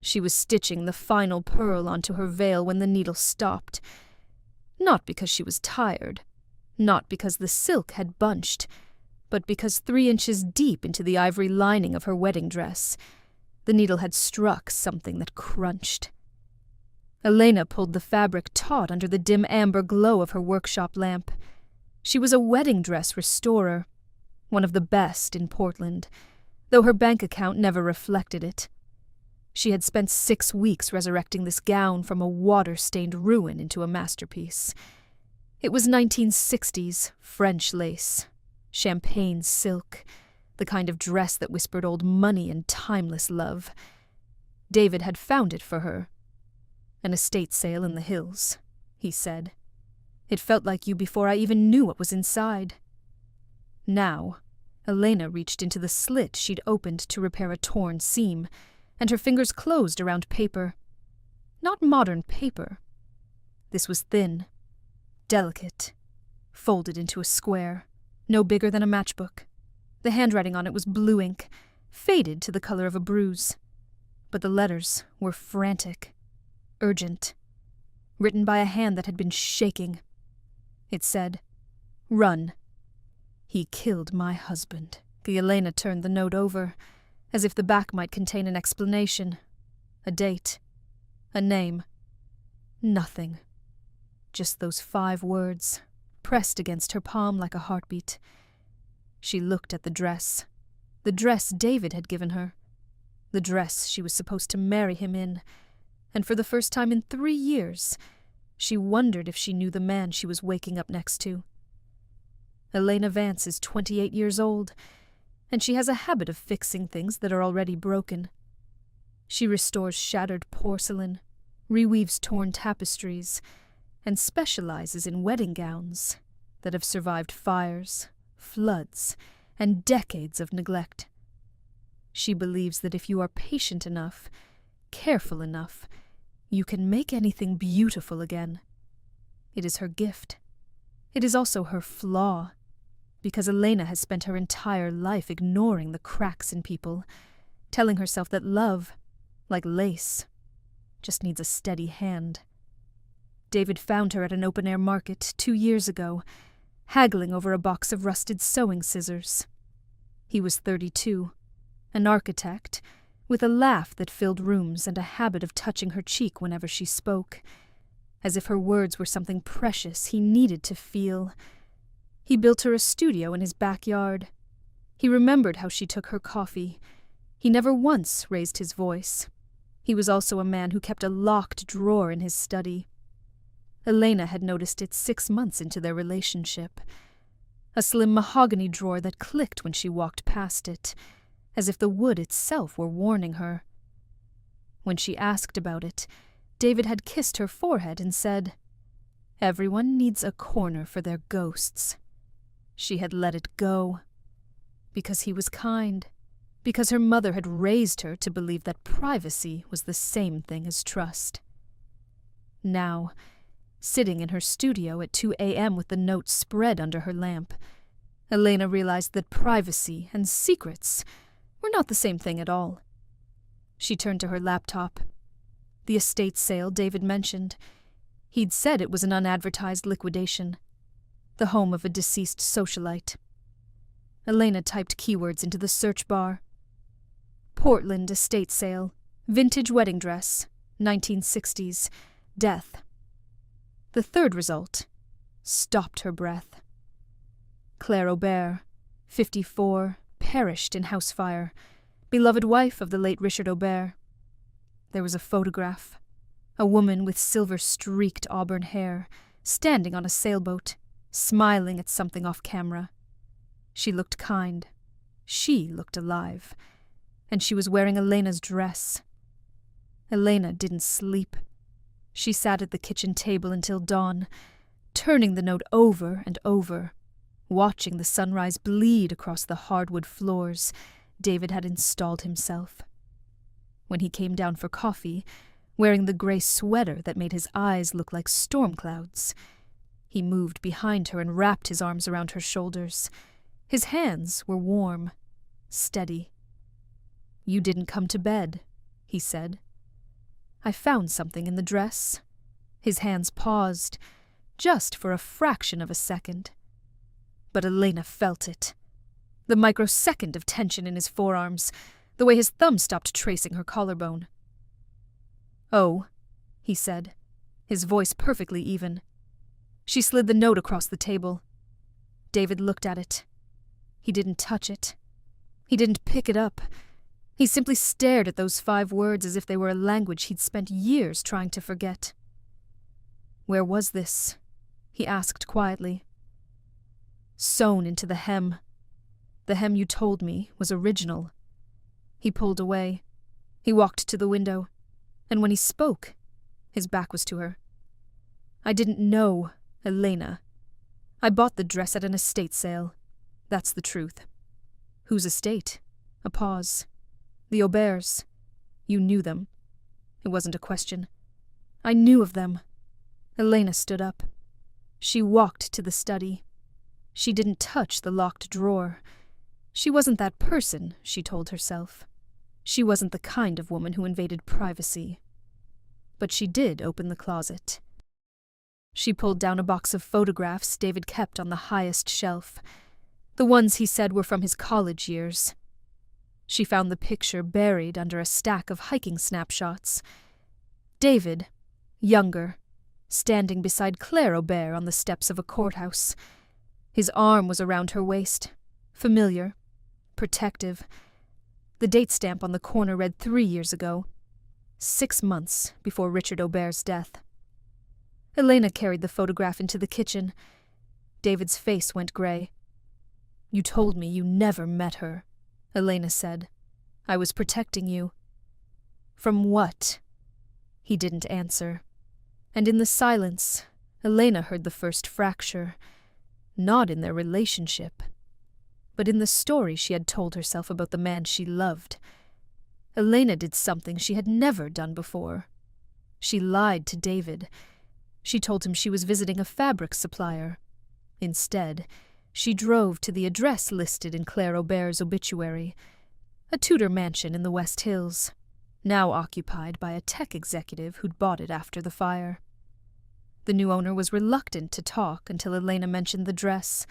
She was stitching the final pearl onto her veil when the needle stopped. Not because she was tired, not because the silk had bunched, but because 3 inches deep into the ivory lining of her wedding dress, the needle had struck something that crunched. Elena pulled the fabric taut under the dim amber glow of her workshop lamp. She was a wedding dress restorer, one of the best in Portland, though her bank account never reflected it. She had spent 6 weeks resurrecting this gown from a water-stained ruin into a masterpiece. It was 1960s French lace, champagne silk, the kind of dress that whispered old money and timeless love. David had found it for her. An estate sale in the hills, he said. It felt like you before I even knew what was inside. Now, Elena reached into the slit she'd opened to repair a torn seam, and her fingers closed around paper. Not modern paper. This was thin, delicate, folded into a square, no bigger than a matchbook. The handwriting on it was blue ink, faded to the color of a bruise. But the letters were frantic, urgent, written by a hand that had been shaking. It said, "Run. He killed my husband." Elena turned the note over, as if the back might contain an explanation, a date, a name. Nothing. Just those 5 words, pressed against her palm like a heartbeat. She looked at the dress David had given her, the dress she was supposed to marry him in, and for the first time in 3 years, she wondered if she knew the man she was waking up next to. Elena Vance is 28 years old, and she has a habit of fixing things that are already broken. She restores shattered porcelain, reweaves torn tapestries, and specializes in wedding gowns that have survived fires, floods, and decades of neglect. She believes that if you are patient enough, careful enough, you can make anything beautiful again. It is her gift. It is also her flaw, because Elena has spent her entire life ignoring the cracks in people, telling herself that love, like lace, just needs a steady hand. David found her at an open-air market 2 years ago, haggling over a box of rusted sewing scissors. He was 32, an architect, with a laugh that filled rooms and a habit of touching her cheek whenever she spoke, as if her words were something precious he needed to feel. He built her a studio in his backyard. He remembered how she took her coffee. He never once raised his voice. He was also a man who kept a locked drawer in his study. Elena had noticed it 6 months into their relationship. A slim mahogany drawer that clicked when she walked past it, as if the wood itself were warning her. When she asked about it, David had kissed her forehead and said, "Everyone needs a corner for their ghosts." She had let it go. Because he was kind. Because her mother had raised her to believe that privacy was the same thing as trust. Now, sitting in her studio at 2 a.m. with the note spread under her lamp, Elena realized that privacy and secrets were not the same thing at all. She turned to her laptop. The estate sale David mentioned. He'd said it was an unadvertised liquidation, the home of a deceased socialite. Elena typed keywords into the search bar. Portland estate sale, vintage wedding dress, 1960s, death. The third result stopped her breath. Claire Aubert, 54, perished in house fire, beloved wife of the late Richard Aubert. There was a photograph, a woman with silver-streaked auburn hair, standing on a sailboat, smiling at something off camera. She looked kind. She looked alive. And she was wearing Elena's dress. Elena didn't sleep. She sat at the kitchen table until dawn, turning the note over and over, watching the sunrise bleed across the hardwood floors David had installed himself. When he came down for coffee, wearing the gray sweater that made his eyes look like storm clouds, he moved behind her and wrapped his arms around her shoulders. His hands were warm, steady. "You didn't come to bed," he said. I found something in the dress." His hands paused, just for a fraction of a second. But Elena felt it. The microsecond of tension in his forearms, the way his thumb stopped tracing her collarbone. "Oh," he said, his voice perfectly even. She slid the note across the table. David looked at it. He didn't touch it. He didn't pick it up. He simply stared at those 5 words as if they were a language he'd spent years trying to forget. "Where was this?" he asked quietly. "Sewn into the hem. The hem you told me was original." He pulled away. He walked to the window, and when he spoke, his back was to her. "I didn't know, Elena. I bought the dress at an estate sale. That's the truth." "Whose estate?" A pause. "The Auberts. You knew them." It wasn't a question. "I knew of them." Elena stood up. She walked to the study. She didn't touch the locked drawer. She wasn't that person, she told herself. She wasn't the kind of woman who invaded privacy. But she did open the closet. She pulled down a box of photographs David kept on the highest shelf, the ones he said were from his college years. She found the picture buried under a stack of hiking snapshots. David, younger, standing beside Claire Aubert on the steps of a courthouse. His arm was around her waist, familiar, protective. The date stamp on the corner read 3 years ago, 6 months before Richard Aubert's death. Elena carried the photograph into the kitchen. David's face went grey. "You told me you never met her," Elena said. "I was protecting you." "From what?" He didn't answer. And in the silence, Elena heard the first fracture, not in their relationship, but in the story she had told herself about the man she loved. Elena did something she had never done before. She lied to David. She told him she was visiting a fabric supplier. Instead, she drove to the address listed in Claire Aubert's obituary, a Tudor mansion in the West Hills, now occupied by a tech executive who'd bought it after the fire. The new owner was reluctant to talk until Elena mentioned the dress.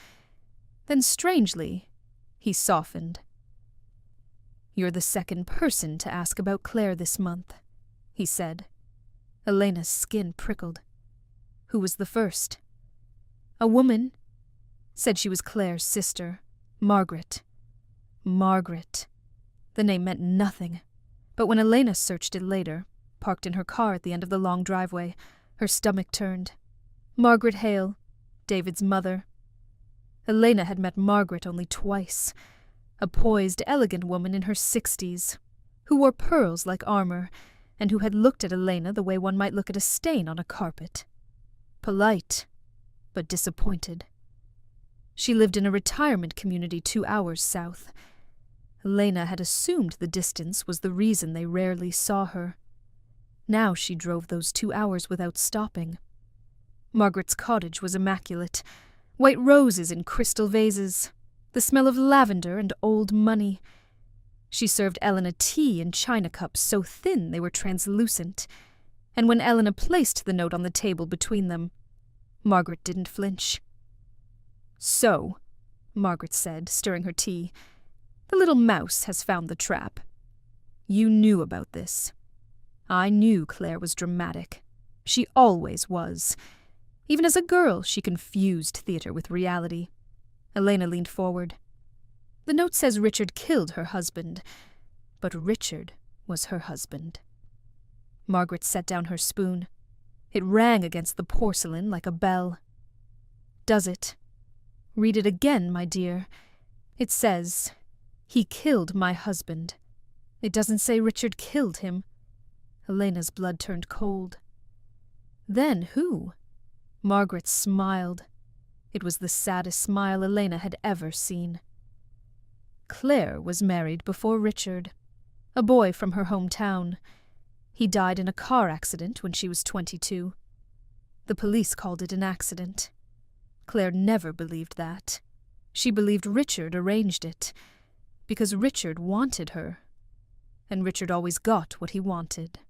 Then, strangely, he softened. "You're the second person to ask about Claire this month," he said. Elena's skin prickled. "Who was the first?" "A woman. Said she was Claire's sister, Margaret." Margaret. The name meant nothing, but when Elena searched it later, parked in her car at the end of the long driveway, her stomach turned. Margaret Hale, David's mother. Elena had met Margaret only twice, a poised, elegant woman in her 60s, who wore pearls like armor, and who had looked at Elena the way one might look at a stain on a carpet. Polite, but disappointed. She lived in a retirement community 2 hours south. Elena had assumed the distance was the reason they rarely saw her. Now she drove those 2 hours without stopping. Margaret's cottage was immaculate, white roses in crystal vases, the smell of lavender and old money. She served Elena tea in china cups so thin they were translucent, and when Elena placed the note on the table between them, Margaret didn't flinch. "So," Margaret said, stirring her tea, "the little mouse has found the trap. You knew about this. I knew Claire was dramatic. She always was. Even as a girl, she confused theater with reality." Elena leaned forward. "The note says Richard killed her husband, but Richard was her husband." Margaret set down her spoon. It rang against the porcelain like a bell. "Does it? Read it again, my dear. It says, 'He killed my husband.' It doesn't say Richard killed him." Elena's blood turned cold. "Then who?" Margaret smiled. It was the saddest smile Elena had ever seen. "Claire was married before Richard, a boy from her hometown. He died in a car accident when she was 22. The police called it an accident. Claire never believed that. She believed Richard arranged it, because Richard wanted her, and Richard always got what he wanted."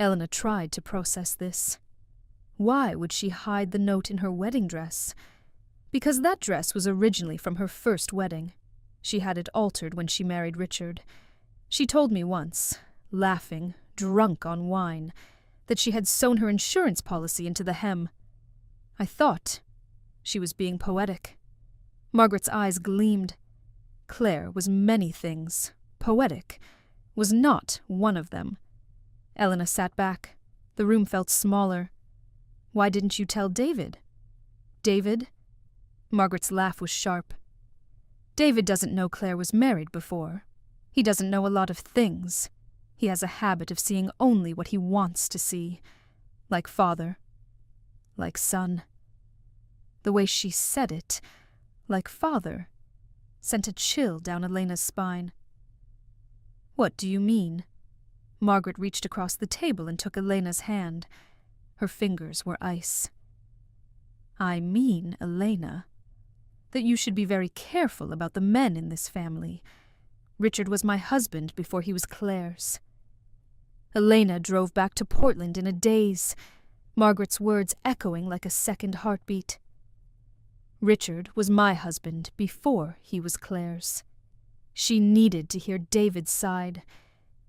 Elena tried to process this. Why would she hide the note in her wedding dress? Because that dress was originally from her first wedding. She had it altered when she married Richard. She told me once, laughing, drunk on wine, that she had sewn her insurance policy into the hem. I thought she was being poetic. Margaret's eyes gleamed. Claire was many things. Poetic was not one of them. Elena sat back. The room felt smaller. Why didn't you tell David? David? Margaret's laugh was sharp. David doesn't know Claire was married before. He doesn't know a lot of things. He has a habit of seeing only what he wants to see. Like father. Like son. The way she said it, like father, sent a chill down Elena's spine. What do you mean? Margaret reached across the table and took Elena's hand. Her fingers were ice. I mean, Elena, that you should be very careful about the men in this family. Richard was my husband before he was Claire's. Elena drove back to Portland in a daze, Margaret's words echoing like a second heartbeat. Richard was my husband before he was Claire's. She needed to hear David's side.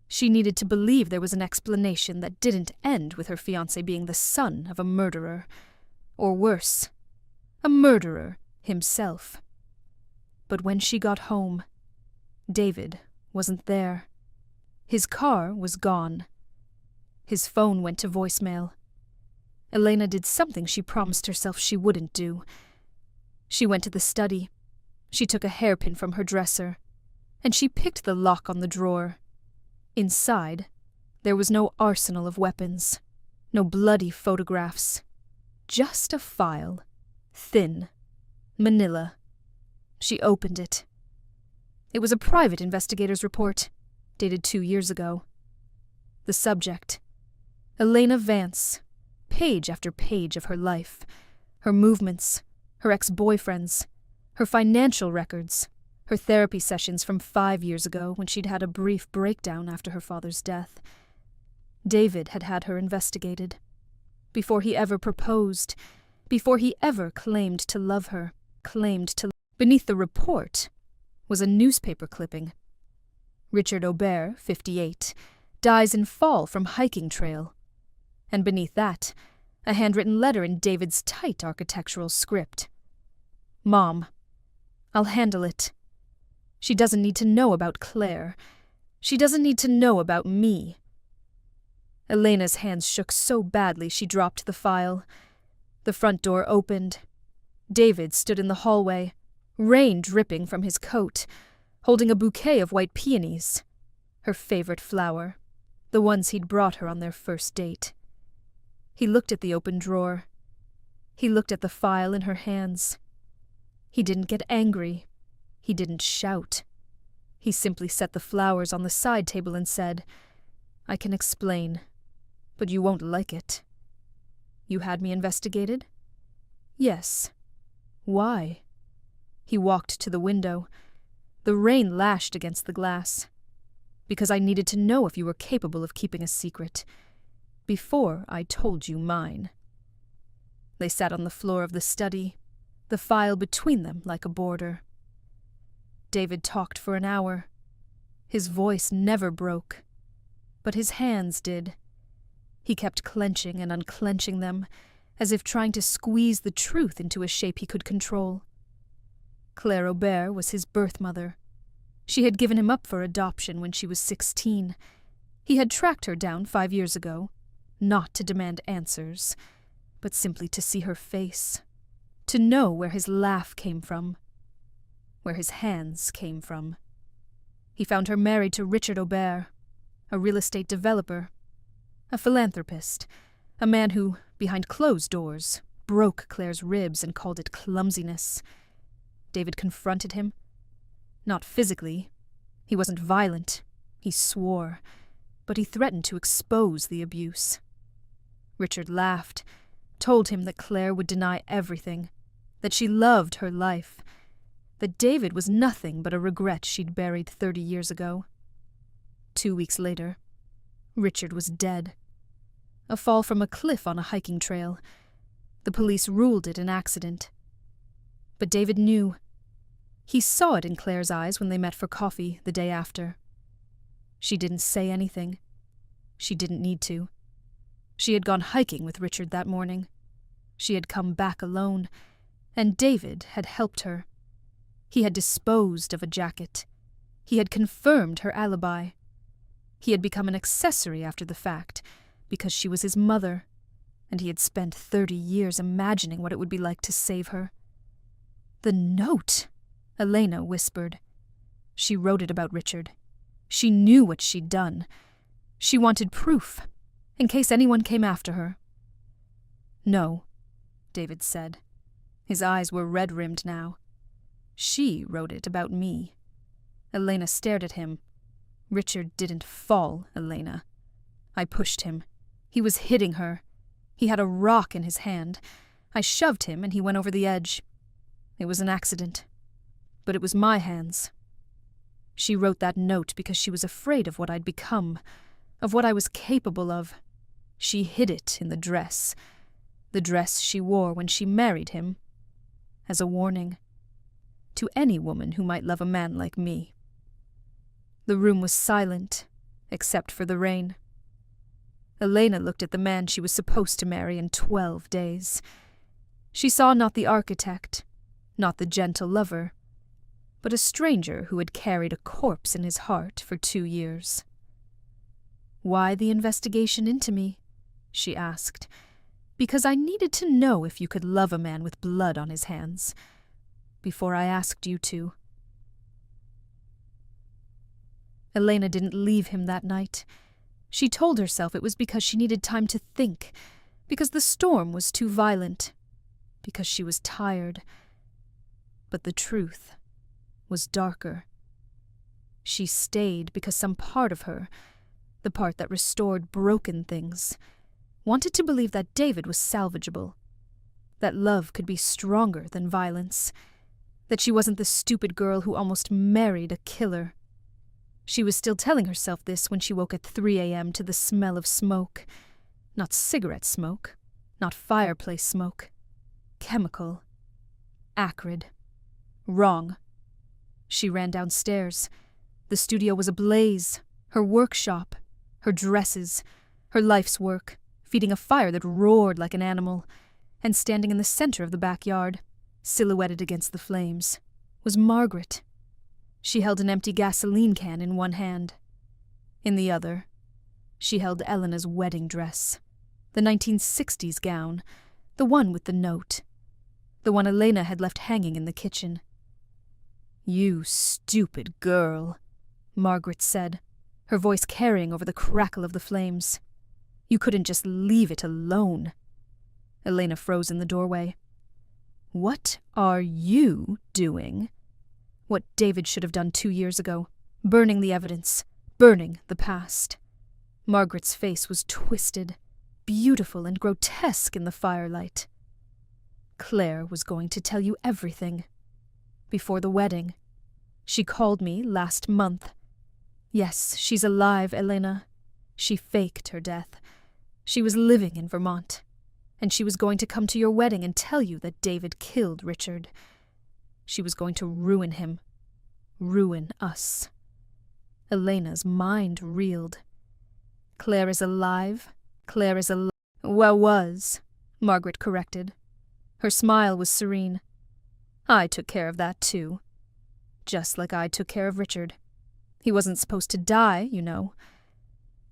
She needed to believe there was an explanation that didn't end with her fiancé being the son of a murderer. Or worse, a murderer himself. But when she got home, David wasn't there. His car was gone. His phone went to voicemail. Elena did something she promised herself she wouldn't do. She went to the study. She took a hairpin from her dresser, and she picked the lock on the drawer. Inside, there was no arsenal of weapons, no bloody photographs, just a file, thin, manila. She opened it. It was a private investigator's report, dated 2 years ago. The subject, Elena Vance, page after page of her life, her movements, her ex-boyfriends, her financial records, her therapy sessions from 5 years ago when she'd had a brief breakdown after her father's death. David had had her investigated. Before he ever proposed, before he ever claimed to love her, Beneath the report was a newspaper clipping. Richard Aubert, 58, dies in fall from hiking trail. And beneath that, a handwritten letter in David's tight architectural script. Mom, I'll handle it. She doesn't need to know about Claire. She doesn't need to know about me. Elena's hands shook so badly she dropped the file. The front door opened. David stood in the hallway, rain dripping from his coat, holding a bouquet of white peonies, her favorite flower, the ones he'd brought her on their first date. He looked at the open drawer. He looked at the file in her hands. He didn't get angry. He didn't shout. He simply set the flowers on the side table and said, I can explain, but you won't like it. You had me investigated? Yes. Why? He walked to the window. The rain lashed against the glass. Because I needed to know if you were capable of keeping a secret, before I told you mine. They sat on the floor of the study, the file between them like a border. David talked for an hour. His voice never broke, but his hands did. He kept clenching and unclenching them, as if trying to squeeze the truth into a shape he could control. Claire Aubert was his birth mother. She had given him up for adoption when she was 16. He had tracked her down 5 years ago, not to demand answers, but simply to see her face, to know where his laugh came from, where his hands came from. He found her married to Richard Aubert, a real estate developer, a philanthropist, a man who, behind closed doors, broke Claire's ribs and called it clumsiness. David confronted him. Not physically. He wasn't violent. He swore. But he threatened to expose the abuse. Richard laughed, told him that Claire would deny everything, that she loved her life, that David was nothing but a regret she'd buried 30 years ago. 2 weeks later, Richard was dead. a fall from a cliff on a hiking trail. The police ruled it an accident. But David knew. He saw it in Claire's eyes when they met for coffee the day after. She didn't say anything. She didn't need to. She had gone hiking with Richard that morning. She had come back alone, and David had helped her. He had disposed of a jacket. He had confirmed her alibi. He had become an accessory after the fact, because she was his mother, and he had spent 30 years imagining what it would be like to save her. "The note," Elena whispered. She wrote it about Richard. She knew what she'd done. She wanted proof, in case anyone came after her. "No," David said. His eyes were red-rimmed now. "She wrote it about me." Elena stared at him. "Richard didn't fall, Elena. I pushed him. He was hitting her. He had a rock in his hand. I shoved him and he went over the edge. It was an accident. But it was my hands. She wrote that note because she was afraid of what I'd become, of what I was capable of. She hid it in the dress she wore when she married him, as a warning. To any woman who might love a man like me." The room was silent, except for the rain. Elena looked at the man she was supposed to marry in 12 days. She saw not the architect, not the gentle lover, but a stranger who had carried a corpse in his heart for 2 years. "Why the investigation into me?" she asked. "Because I needed to know if you could love a man with blood on his hands, before I asked you to." Elena didn't leave him that night. She told herself it was because she needed time to think, because the storm was too violent, because she was tired. But the truth was darker. She stayed because some part of her, the part that restored broken things, wanted to believe that David was salvageable, that love could be stronger than violence, that she wasn't the stupid girl who almost married a killer. She was still telling herself this when she woke at 3 a.m. to the smell of smoke. Not cigarette smoke, not fireplace smoke. Chemical. Acrid. Wrong. She ran downstairs. The studio was ablaze. Her workshop. Her dresses. Her life's work. Feeding a fire that roared like an animal. And standing in the center of the backyard, silhouetted against the flames, was Margaret. She held an empty gasoline can in one hand. In the other, she held Elena's wedding dress, the 1960s gown, the one with the note, the one Elena had left hanging in the kitchen. "You stupid girl," Margaret said, her voice carrying over the crackle of the flames. "You couldn't just leave it alone." Elena froze in the doorway. "What are you doing?" What David should have done 2 years ago, burning the evidence, burning the past. Margaret's face was twisted, beautiful and grotesque in the firelight. "Claire was going to tell you everything. Before the wedding. She called me last month. Yes, she's alive, Elena. She faked her death. She was living in Vermont, and she was going to come to your wedding and tell you that David killed Richard. She was going to ruin him. Ruin us." Elena's mind reeled. "Claire is alive. Claire is alive." "Well, was," Margaret corrected. Her smile was serene. "I took care of that, too. Just like I took care of Richard. He wasn't supposed to die, you know.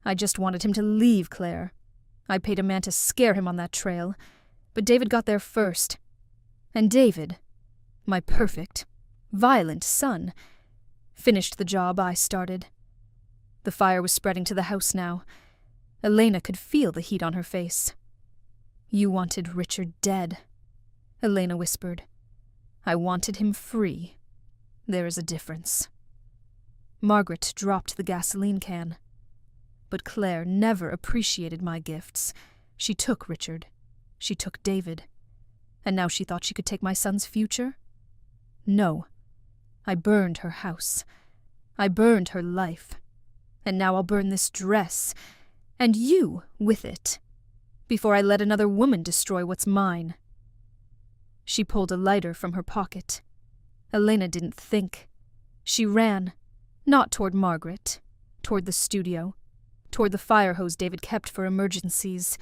I just wanted him to leave Claire. I paid a man to scare him on that trail, but David got there first. And David, my perfect, violent son, finished the job I started. The fire was spreading to the house now. Elena could feel the heat on her face. "You wanted Richard dead," Elena whispered. "I wanted him free. There is a difference." Margaret dropped the gasoline can. But Claire never appreciated my gifts. She took Richard. She took David. And now she thought she could take my son's future? No. I burned her house. I burned her life. And now I'll burn this dress. And you with it. before I let another woman destroy what's mine." She pulled a lighter from her pocket. Elena didn't think. She ran, not toward Margaret, toward the studio, toward the fire hose David kept for emergencies.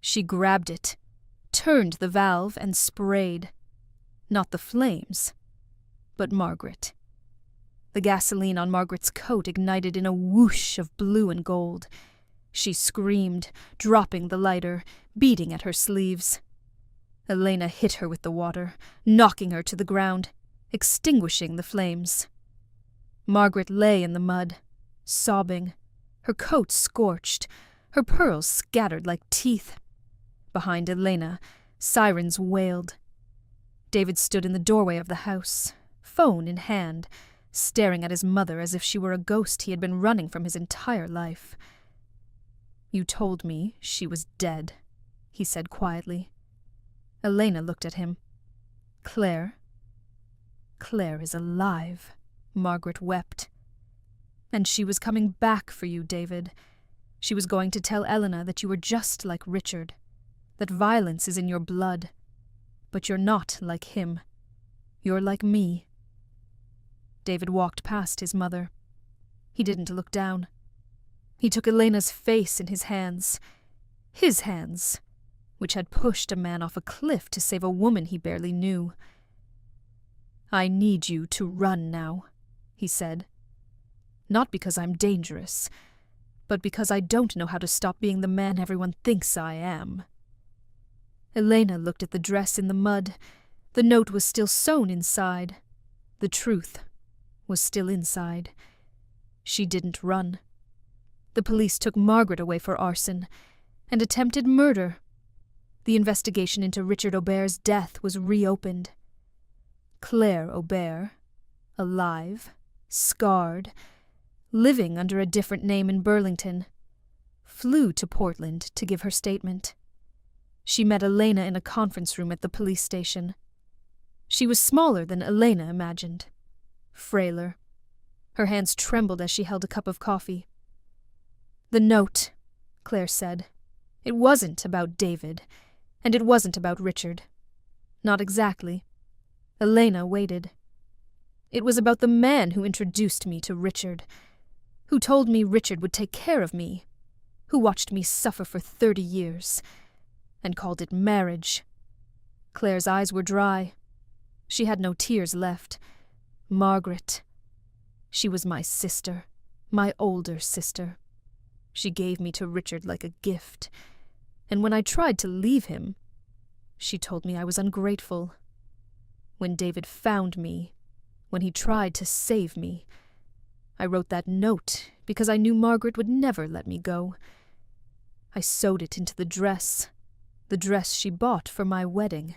She grabbed it, turned the valve, and sprayed. Not the flames, but Margaret. The gasoline on Margaret's coat ignited in a whoosh of blue and gold. She screamed, dropping the lighter, beating at her sleeves. Elena hit her with the water, knocking her to the ground, extinguishing the flames. Margaret lay in the mud, sobbing, her coat scorched, her pearls scattered like teeth. Behind Elena, sirens wailed. David stood in the doorway of the house, phone in hand, staring at his mother as if she were a ghost he had been running from his entire life. "You told me she was dead," he said quietly. Elena looked at him. "Claire is alive," Margaret wept. "And she was coming back for you, David. She was going to tell Elena that you were just like Richard, that violence is in your blood. But you're not like him. You're like me." David walked past his mother. He didn't look down. He took Elena's face in his hands, which had pushed a man off a cliff to save a woman he barely knew. "I need you to run now," he said. "Not because I'm dangerous, but because I don't know how to stop being the man everyone thinks I am." Elena looked at the dress in the mud. The note was still sewn inside. The truth was still inside. She didn't run. The police took Margaret away for arson and attempted murder. The investigation into Richard Aubert's death was reopened. Claire Aubert, alive, scarred, living under a different name in Burlington, flew to Portland to give her statement. She met Elena in a conference room at the police station. She was smaller than Elena imagined, frailer. Her hands trembled as she held a cup of coffee. "The note," Claire said. "It wasn't about David, and it wasn't about Richard. Not exactly." Elena waited. "It was about the man who introduced me to Richard, who told me Richard would take care of me, who watched me suffer for 30 years, and called it marriage." Claire's eyes were dry. She had no tears left. Margaret. She was my sister, my older sister. She gave me to Richard like a gift, and when I tried to leave him, she told me I was ungrateful. When David found me, when he tried to save me, I wrote that note because I knew Margaret would never let me go. I sewed it into the dress she bought for my wedding,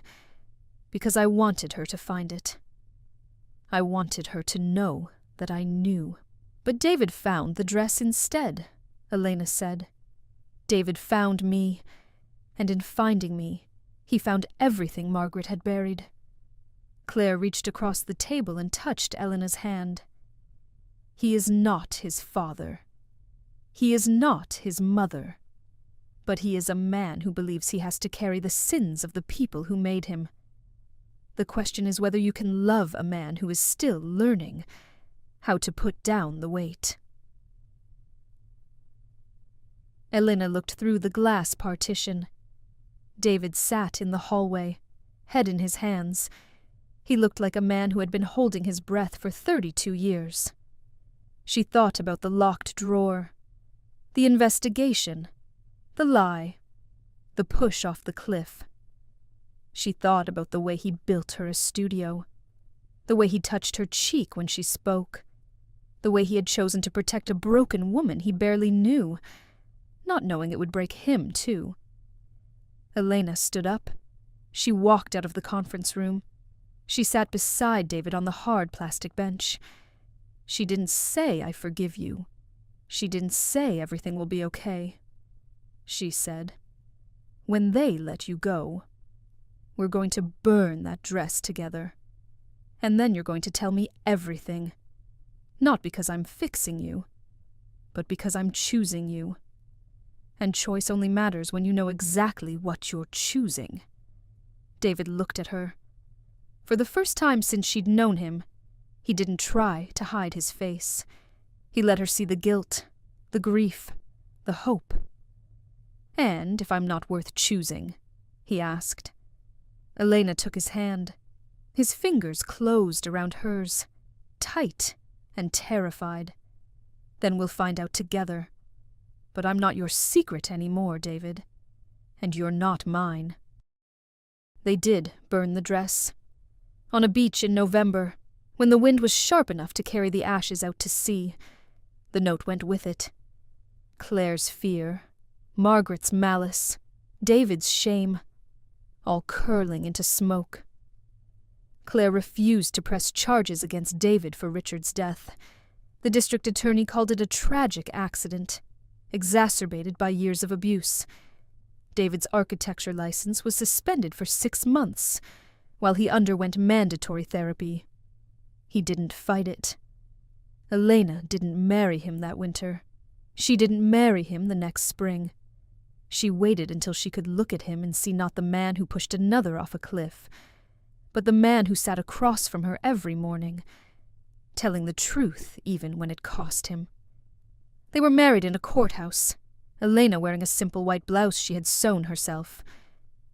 because I wanted her to find it. I wanted her to know that I knew. "But David found the dress instead," Elena said. "David found me, and in finding me, he found everything Margaret had buried." Claire reached across the table and touched Elena's hand. "He is not his father. He is not his mother. But he is a man who believes he has to carry the sins of the people who made him. The question is whether you can love a man who is still learning how to put down the weight." Elena looked through the glass partition. David sat in the hallway, head in his hands. He looked like a man who had been holding his breath for 32 years. She thought about the locked drawer, the investigation, the lie, the push off the cliff. She thought about the way he built her a studio, the way he touched her cheek when she spoke, the way he had chosen to protect a broken woman he barely knew, not knowing it would break him, too. Elena stood up. She walked out of the conference room. She sat beside David on the hard plastic bench. She didn't say, "I forgive you." She didn't say everything will be okay. She said, "When they let you go, we're going to burn that dress together. And then you're going to tell me everything. Not because I'm fixing you, but because I'm choosing you. And choice only matters when you know exactly what you're choosing. David looked at her. For the first time since she'd known him, he didn't try to hide his face. He let her see the guilt, the grief, the hope. "And if I'm not worth choosing?" he asked. Elena took his hand. His fingers closed around hers, tight and terrified. "Then we'll find out together. But I'm not your secret anymore, David. And you're not mine." They did burn the dress. On a beach in November, when the wind was sharp enough to carry the ashes out to sea. The note went with it. Claire's fear, Margaret's malice, David's shame, all curling into smoke. Claire refused to press charges against David for Richard's death. The district attorney called it a tragic accident, exacerbated by years of abuse. David's architecture license was suspended for 6 months, while he underwent mandatory therapy. He didn't fight it. Elena didn't marry him that winter. She didn't marry him the next spring. She waited until she could look at him and see not the man who pushed another off a cliff, but the man who sat across from her every morning, telling the truth even when it cost him. They were married in a courthouse, Elena wearing a simple white blouse she had sewn herself.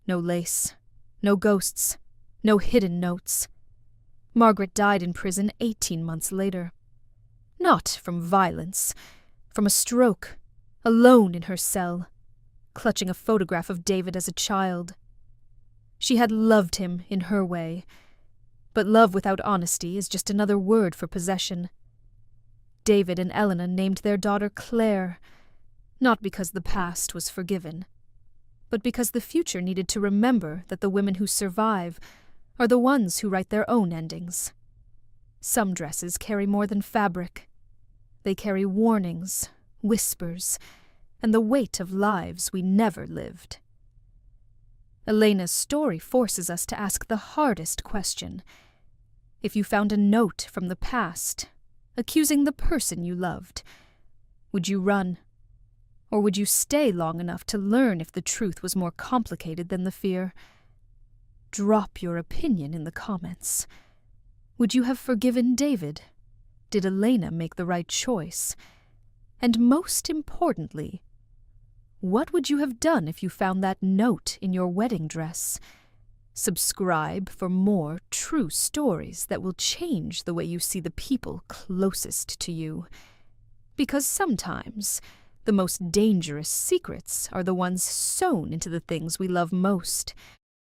No lace, no ghosts, no hidden notes. Margaret died in prison 18 months later. Not from violence, from a stroke, alone in her cell, clutching a photograph of David as a child. She had loved him in her way, but love without honesty is just another word for possession. David and Elena named their daughter Claire, not because the past was forgiven, but because the future needed to remember that the women who survive are the ones who write their own endings. Some dresses carry more than fabric. They carry warnings, whispers, and the weight of lives we never lived. Elena's story forces us to ask the hardest question. If you found a note from the past, accusing the person you loved, would you run? Or would you stay long enough to learn if the truth was more complicated than the fear? Drop your opinion in the comments. Would you have forgiven David? Did Elena make the right choice? And most importantly, what would you have done if you found that note in your wedding dress? Subscribe for more true stories that will change the way you see the people closest to you. Because sometimes the most dangerous secrets are the ones sewn into the things we love most.